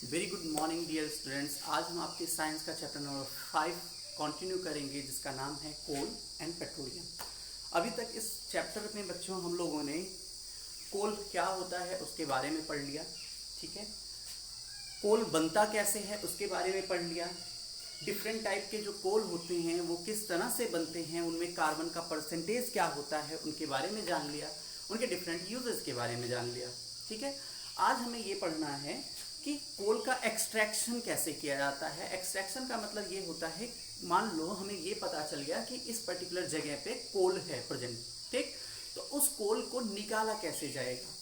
Very good morning dear students. आज हम आपके साइंस का चैप्टर नंबर 5 कंटिन्यू करेंगे, जिसका नाम है कोल एंड पेट्रोलियम। अभी तक इस चैप्टर में बच्चों हम लोगों ने कोल क्या होता है उसके बारे में पढ़ लिया, ठीक है। कोल बनता कैसे है उसके बारे में पढ़ लिया। डिफरेंट टाइप के जो कोल होते हैं वो किस तरह से बनते हैं, उनमें कार्बन का परसेंटेज क्या होता है उनके बारे में जान लिया, उनके डिफरेंट यूजेस के बारे में जान लिया, ठीक है। आज हमें ये पढ़ना है कि कोल का एक्सट्रैक्शन कैसे किया जाता है। एक्सट्रैक्शन का मतलब ये होता है, मान लो हमें ये पता चल गया कि इस पर्टिकुलर जगह पे कोल है प्रेजेंट, ठीक। तो उस कोल को निकाला कैसे जाएगा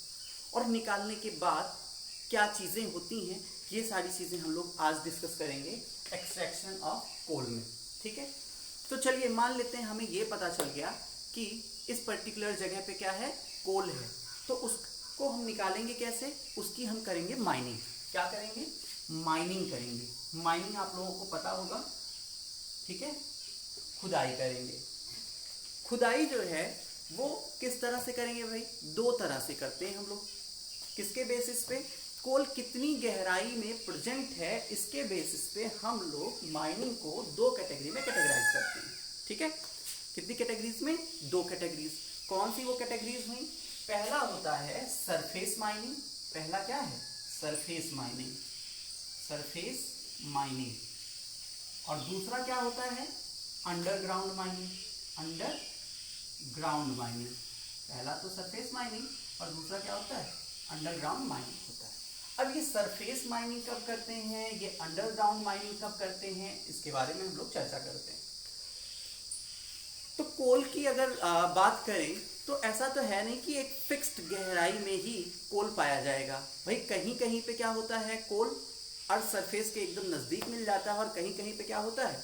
और निकालने के बाद क्या चीज़ें होती हैं, ये सारी चीज़ें हम लोग आज डिस्कस करेंगे एक्सट्रैक्शन ऑफ कोल में, ठीक है। तो चलिए मान लेते हैं हमें ये पता चल गया कि इस पर्टिकुलर जगह पे क्या है, कोल है। तो उसको हम निकालेंगे कैसे, उसकी हम करेंगे माइनिंग। क्या करेंगे, माइनिंग करेंगे। माइनिंग आप लोगों को पता होगा, ठीक है। खुदाई करेंगे। खुदाई जो है वो किस तरह से करेंगे भाई, दो तरह से करते हैं हम लोग। किसके बेसिस पे, कोल कितनी गहराई में प्रेजेंट है इसके बेसिस पे हम लोग माइनिंग को दो कैटेगरी में कैटेगराइज करते हैं, ठीक है। कितनी कैटेगरीज में, दो कैटेगरीज। कौन सी वो कैटेगरीज हुई, पहला होता है सरफेस माइनिंग। पहला क्या है, सरफेस माइनिंग, सरफेस माइनिंग। और दूसरा क्या होता है, अंडरग्राउंड माइनिंग, अंडरग्राउंड माइनिंग। पहला तो सरफेस माइनिंग और दूसरा क्या होता है, अंडरग्राउंड माइनिंग होता है। अब ये सरफेस माइनिंग कब करते हैं, ये अंडरग्राउंड माइनिंग कब करते हैं, इसके बारे में हम लोग चर्चा करते हैं। तो कोल की अगर बात करें तो ऐसा तो है नहीं कि एक फिक्स्ड गहराई में ही कोल पाया जाएगा भाई। कहीं कहीं पे क्या होता है, कोल अर्थ सरफेस के एकदम नजदीक मिल जाता है और कहीं कहीं पे क्या होता है,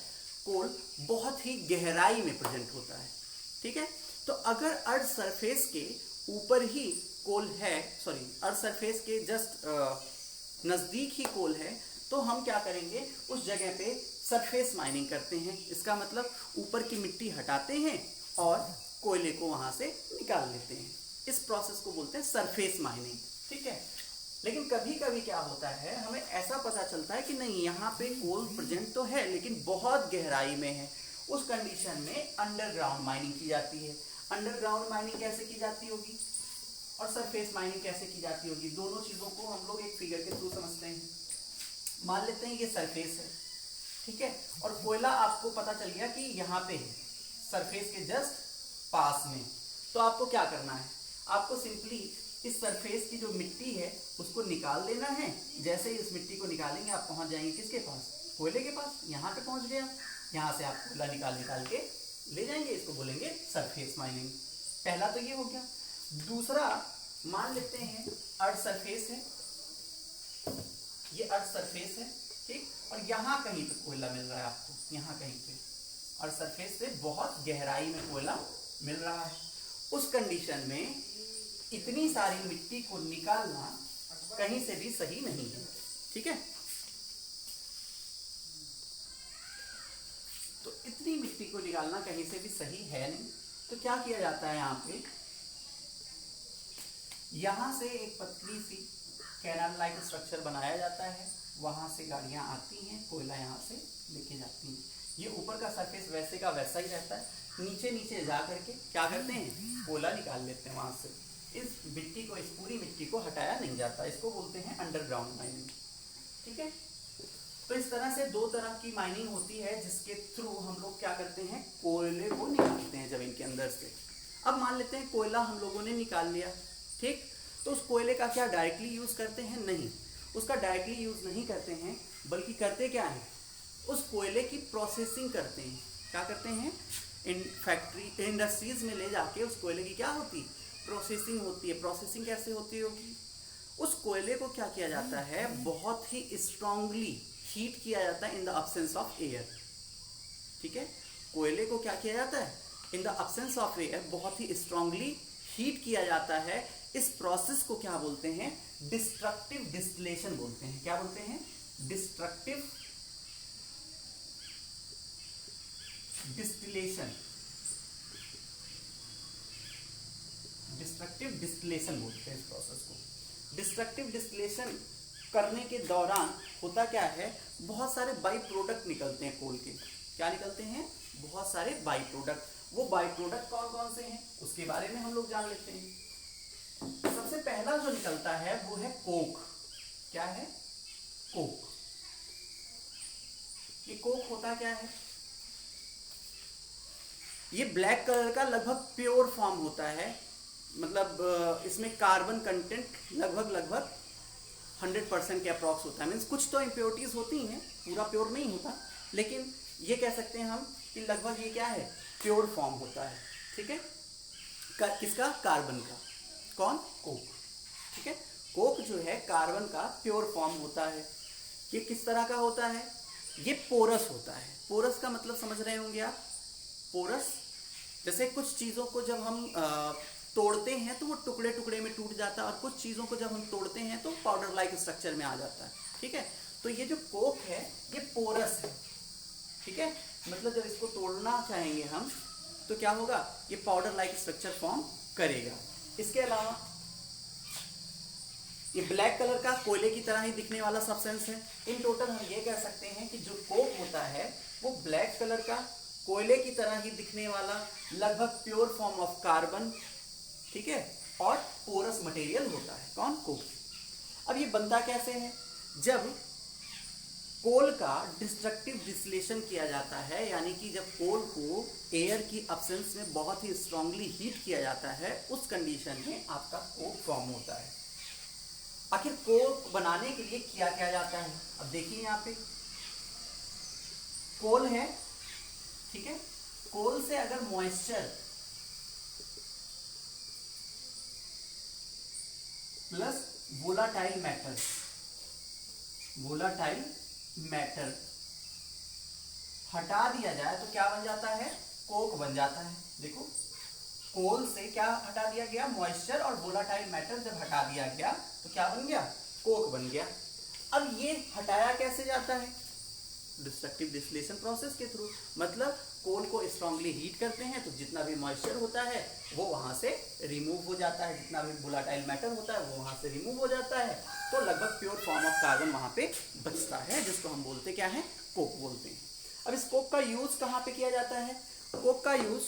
कोल बहुत ही गहराई में प्रेजेंट होता है, ठीक है। तो अगर अर्थ सरफेस के ऊपर ही कोल है, सॉरी अर्थ सरफेस के जस्ट नजदीक ही कोल है, तो हम क्या करेंगे, उस जगह पे सरफेस माइनिंग करते हैं। इसका मतलब ऊपर की मिट्टी हटाते हैं और कोयले को वहां से निकाल लेते हैं। इस प्रोसेस को बोलते हैं सरफेस माइनिंग, ठीक है। लेकिन कभी कभी क्या होता है, हमें ऐसा पता चलता है कि नहीं यहाँ पे कोल प्रेजेंट तो है लेकिन बहुत गहराई में है। उस कंडीशन में अंडरग्राउंड माइनिंग की जाती है। अंडरग्राउंड माइनिंग कैसे की जाती होगी और सरफेस माइनिंग कैसे की जाती होगी, दोनों चीजों को हम लोग एक फिगर के थ्रू समझते हैं। मान लेते हैं ये सरफेस है, ठीक है, और कोयला आपको पता चल गया कि यहाँ पे है सरफेस के जस्ट पास में। तो आपको क्या करना है, आपको सिंपली इस सरफेस की जो मिट्टी है उसको निकाल देना है। जैसे ही इस मिट्टी को निकालेंगे आप पहुंच जाएंगे किसके पास, कोयले के पास। यहाँ पे पहुंच गया, यहाँ से आप कोयला निकाल के ले जाएंगे, इसको बोलेंगे सरफेस माइनिंग। पहला तो ये हो गया। दूसरा, मान लेते हैं अर्थ सरफेस है, ये अर्थ सरफेस है, ठीक, और यहाँ कहीं पे कोयला मिल रहा है आपको, यहाँ कहीं पे अर्थ सरफेस से बहुत गहराई में कोयला मिल रहा है। उस कंडीशन में इतनी सारी मिट्टी को निकालना कहीं से भी सही नहीं है, ठीक है। तो इतनी मिट्टी को निकालना कहीं से भी सही है नहीं। तो क्या किया जाता है, यहाँ पे यहां से एक पतली सी कैनाल लाइक स्ट्रक्चर बनाया जाता है। वहां से गाड़ियां आती हैं, कोयला यहाँ से लेके जाती हैं। ये ऊपर का सरफेस वैसे का वैसा ही रहता है, नीचे नीचे जा करके क्या करते हैं, कोयला निकाल लेते हैं वहां से। इस मिट्टी को, इस पूरी मिट्टी को हटाया नहीं जाता, इसको बोलते हैं अंडरग्राउंड माइनिंग, ठीक है। तो इस तरह से दो तरह की माइनिंग होती है जिसके थ्रू हम लोग क्या करते हैं, कोयले को निकालते हैं जमीन के अंदर से। अब मान लेते हैं कोयला हम लोगों ने निकाल लिया, ठीक। तो उस कोयले का क्या डायरेक्टली यूज करते हैं, नहीं, उसका डायरेक्टली यूज नहीं करते हैं, बल्कि करते क्या है, उस कोयले की प्रोसेसिंग करते हैं। क्या करते हैं, इन फैक्ट्री इंडस्ट्रीज में ले जाके उस कोयले की क्या होती, प्रोसेसिंग होती है। प्रोसेसिंग कैसे होती होगी, उस कोयले को क्या किया जाता है, बहुत ही स्ट्रांगली हीट किया जाता है in the absence of air, ठीक है। कोयले को क्या किया जाता है, in the absence of air बहुत ही स्ट्रांगली हीट किया जाता है। इस प्रोसेस को क्या बोलते हैं, डिस्ट्रक्टिव डिस्टिलेशन बोलते हैं। क्या बोलते हैं, डिस्ट्रक्टिव डिस्टिलेशन, डिस्ट्रक्टिव डिस्टिलेशन बोलते हैं इस प्रोसेस को। डिस्ट्रक्टिव डिस्टिलेशन करने के दौरान होता क्या है, बहुत सारे बाई प्रोडक्ट निकलते हैं कोल के। क्या निकलते हैं? बहुत सारे बाई प्रोडक्ट। वो बाई प्रोडक्ट कौन कौन से हैं उसके बारे में हम लोग जान लेते हैं। सबसे पहला जो निकलता है वो है कोक। क्या है? कोक। ये कोक होता क्या है? ये ब्लैक कलर का लगभग प्योर फॉर्म होता है, मतलब इसमें कार्बन कंटेंट लगभग 100% के अप्रॉक्स होता है। मीन्स कुछ तो इम्प्योरिटीज होती हैं, पूरा प्योर नहीं होता, लेकिन ये कह सकते हैं हम कि लगभग ये क्या है, प्योर फॉर्म होता है। ठीक है, किसका? कार्बन का। कौन? कोक। ठीक है, कोक जो है कार्बन का प्योर फॉर्म होता है। ये किस तरह का होता है? ये पोरस होता है। पोरस का मतलब समझ रहे होंगे आप। पोरस जैसे कुछ चीज़ों को जब हम तोड़ते हैं तो वो टुकड़े टुकड़े में टूट जाता है, और कुछ चीज़ों को जब हम तोड़ते हैं तो पाउडर लाइक स्ट्रक्चर में आ जाता है। ठीक है, तो ये जो कोक है ये पोरस है। ठीक है, मतलब जब इसको तोड़ना चाहेंगे हम तो क्या होगा, ये पाउडर लाइक स्ट्रक्चर फॉर्म करेगा। इसके अलावा ये ब्लैक कलर का कोयले की तरह ही दिखने वाला सब्सटेंस है। इन टोटल हम ये कह सकते हैं कि जो कोक होता है वो ब्लैक कलर का कोयले की तरह ही दिखने वाला लगभग प्योर फॉर्म ऑफ कार्बन, ठीक है, और पोरस मटेरियल होता है। कौन? कोक। अब ये बनता कैसे है? जब कोल का डिस्ट्रक्टिव डिस्टिलेशन किया जाता है, यानी कि जब कोल को एयर की अब्सेंस में बहुत ही स्ट्रांगली हीट किया जाता है, उस कंडीशन में आपका कोक फॉर्म होता है। आखिर कोक बनाने के लिए क्या किया जाता है? अब देखिए यहाँ पे कोल है, ठीक है, कोल से अगर मॉइस्चर प्लस वोलाटाइल मैटर हटा दिया जाए तो क्या बन जाता है? कोक बन जाता है। देखो, कोल से क्या हटा दिया गया? मॉइस्चर और वोलाटाइल मैटर जब हटा दिया गया तो क्या बन गया? कोक बन गया। अब ये हटाया कैसे जाता है? डिस्ट्रक्टिव डिस्टिलेशन प्रोसेस के थ्रू। मतलब कोल को स्ट्रांगली हीट करते हैं तो जितना भी मॉइस्चर होता है वो वहां से रिमूव हो जाता है, जितना भी वोलाटाइल मैटर होता है वो वहां से रिमूव हो जाता है, तो लगभग प्योर फॉर्म ऑफ कार्बन वहां पे बचता है, जिसको हम बोलते क्या है? कोक बोलते हैं। अब इस कोक का यूज कहाँ पे किया जाता है? कोक का यूज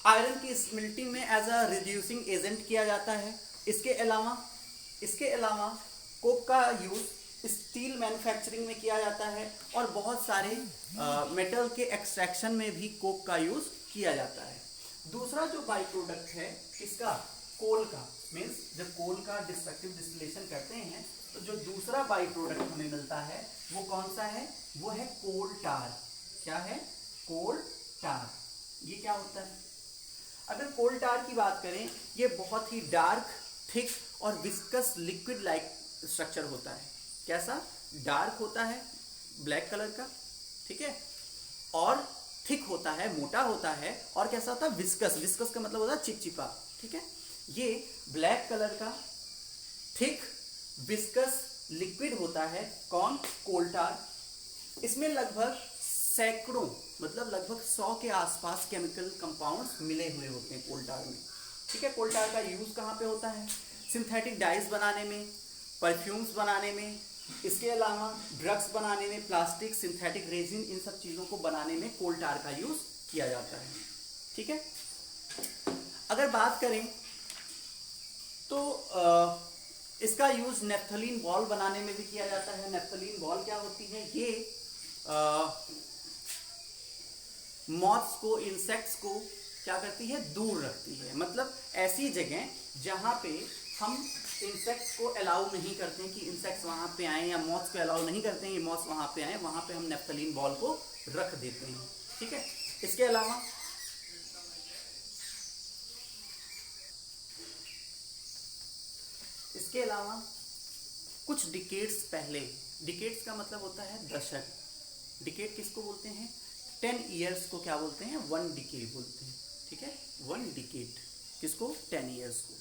आयरन की स्मिल्टिंग में एज अ रिड्यूसिंग एजेंट किया जाता है। इसके अलावा कोक का यूज स्टील मैन्युफैक्चरिंग में किया जाता है, और बहुत सारे मेटल के एक्सट्रैक्शन में भी कोक का यूज किया जाता है। दूसरा जो बाई प्रोडक्ट है किसका? कोल का। मीन्स जब कोल का डिस्ट्रक्टिव डिस्टिलेशन करते हैं तो जो दूसरा बाई प्रोडक्ट हमें मिलता है वो कौन सा है? वो है कोल टार। क्या है? कोल टार। ये क्या होता है? अगर कोल टार की बात करें, ये बहुत ही डार्क, थिक और विस्कस लिक्विड लाइक स्ट्रक्चर होता है। कैसा? डार्क होता है, ब्लैक कलर का, ठीक है, और थिक होता है, मोटा होता है, और कैसा होता है? विस्कस। विस्कस का मतलब होता है चिपचिपा। ठीक है, ये ब्लैक कलर का थिक विस्कस लिक्विड होता है। कौन? कोल टार। इसमें लगभग सैकड़ों, मतलब लगभग 100 के आसपास केमिकल कंपाउंड्स मिले हुए होते हैं कोल टार में। ठीक है, कोल टार का यूज कहाँ पे होता है? सिंथेटिक डाइज बनाने में, परफ्यूम्स बनाने में, इसके अलावा ड्रग्स बनाने में, प्लास्टिक, सिंथेटिक रेजिन, इन सब चीज़ों को बनाने में कोल टार का यूज किया जाता है। ठीक है, अगर बात करें तो इसका यूज नेफ्थलीन बॉल बनाने में भी किया जाता है। नेफ्थलीन बॉल क्या होती है? ये मॉथ्स को, इंसेक्ट्स को क्या करती है? दूर रखती है। मतलब ऐसी जगह जहां पे हम इंसेक्ट्स को अलाउ नहीं करते हैं कि इंसेक्ट्स वहां पे आए, या मॉथ्स को अलाउ नहीं करते हैं कि मॉथ्स वहां पे आए, वहां पे हम नेफ्थलीन बॉल को रख देते हैं। ठीक है, इसके अलावा कुछ डिकेड्स पहले, डिकेड्स का मतलब होता है दशक। डिकेड किसको बोलते हैं? 10 ईयर्स को क्या बोलते हैं? 1 डिकेड बोलते हैं। ठीक है, 1 डिकेड किसको? 10 ईयर्स को।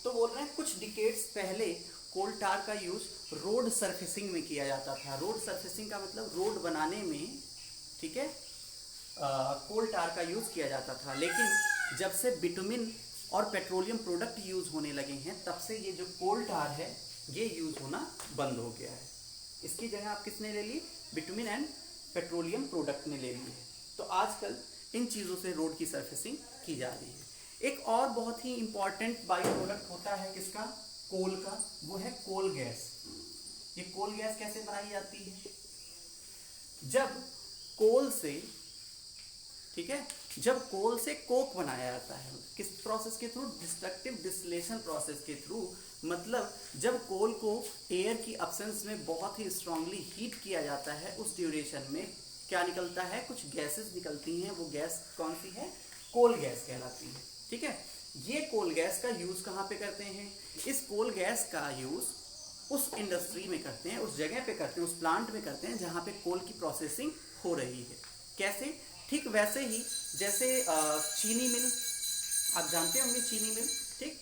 तो बोल रहे हैं कुछ डिकेड्स पहले कोल टार का यूज रोड सरफेसिंग में किया जाता था। रोड सरफेसिंग का मतलब रोड बनाने में, ठीक है, कोल टार का यूज किया जाता था। लेकिन जब से बिटुमिन और पेट्रोलियम प्रोडक्ट यूज होने लगे हैं, तब से ये जो कोल टार है ये यूज होना बंद हो गया है। इसकी जगह आप किसने ले ली, बिटुमिन एंड पेट्रोलियम प्रोडक्ट ने ले ली है। तो आजकल इन चीज़ों से रोड की सरफेसिंग की जा रही है। एक और बहुत ही इंपॉर्टेंट बाई प्रोडक्ट होता है किसका, कोल का, वो है कोल गैस। ये कोल गैस कैसे बनाई जाती है, जब कोल से, ठीक है, जब कोल से कोक बनाया जाता है, किस प्रोसेस के थ्रू, डिस्ट्रक्टिव डिस्टिलेशन प्रोसेस के थ्रू। मतलब जब कोल को एयर की अब्सेंस में बहुत ही स्ट्रांगली हीट किया जाता है, उस ड्यूरेशन में क्या निकलता है, कुछ गैसेस निकलती हैं। वो गैस कौन सी है, कोल गैस कहलाती है। ठीक है, ये कोल गैस का यूज कहाँ पे करते हैं, इस कोल गैस का यूज उस इंडस्ट्री में करते हैं, उस जगह पे करते हैं, उस प्लांट में करते हैं जहाँ पे कोल की प्रोसेसिंग हो रही है। कैसे, ठीक वैसे ही जैसे चीनी मिल, आप जानते होंगे चीनी मिल, ठीक,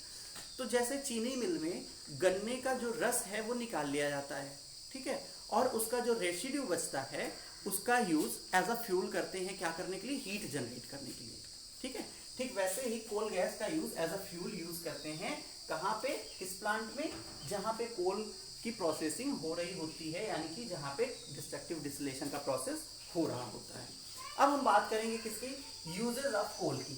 तो जैसे चीनी मिल में गन्ने का जो रस है वो निकाल लिया जाता है, ठीक है, और उसका जो रेसिड्यू बचता है उसका यूज एज अ फ्यूल करते हैं, क्या करने के लिए, हीट जनरेट करने के लिए। ठीक है, ठीक वैसे ही कोल गैस का use as a fuel use करते हैं, कहाँ पे, किस प्लांट में, जहाँ पे कोल की प्रोसेसिंग हो रही होती है, यानी कि जहाँ पे डिस्ट्रक्टिव डिस्टिलेशन का प्रोसेस हो रहा होता है। अब हम बात करेंगे किसकी, यूजेस ऑफ कोल की।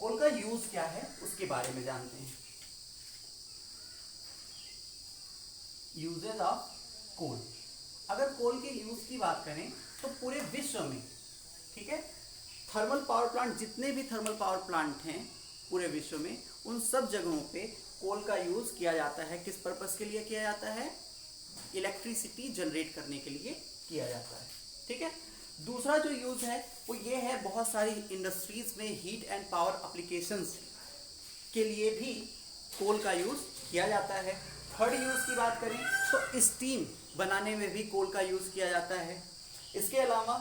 कोल का यूज क्या है उसके बारे में जानते हैं। यूजेस ऑफ कोल, अगर कोल के यूज की बात करें तो पूरे विश्व में, ठीक है, थर्मल पावर प्लांट, जितने भी थर्मल पावर प्लांट हैं पूरे विश्व में, उन सब जगहों पे कोल का यूज किया जाता है। किस पर्पस के लिए किया जाता है, इलेक्ट्रिसिटी जनरेट करने के लिए किया जाता है। ठीक है, दूसरा जो यूज है वो ये है, बहुत सारी इंडस्ट्रीज में हीट एंड पावर एप्लीकेशंस के लिए भी कोल का यूज किया जाता है। थर्ड यूज की बात करें तो स्टीम बनाने में भी कोल का यूज किया जाता है। इसके अलावा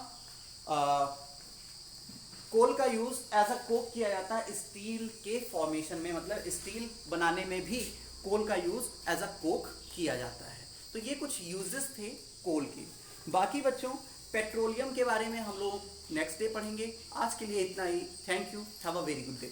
कोल का यूज एज अ कोक किया जाता है स्टील के फॉर्मेशन में, मतलब स्टील बनाने में भी कोल का यूज एज अ कोक किया जाता है। तो ये कुछ यूजेस थे कोल के। बाकी बच्चों पेट्रोलियम के बारे में हम लोग नेक्स्ट डे पढ़ेंगे। आज के लिए इतना ही। Thank you, have a very good day.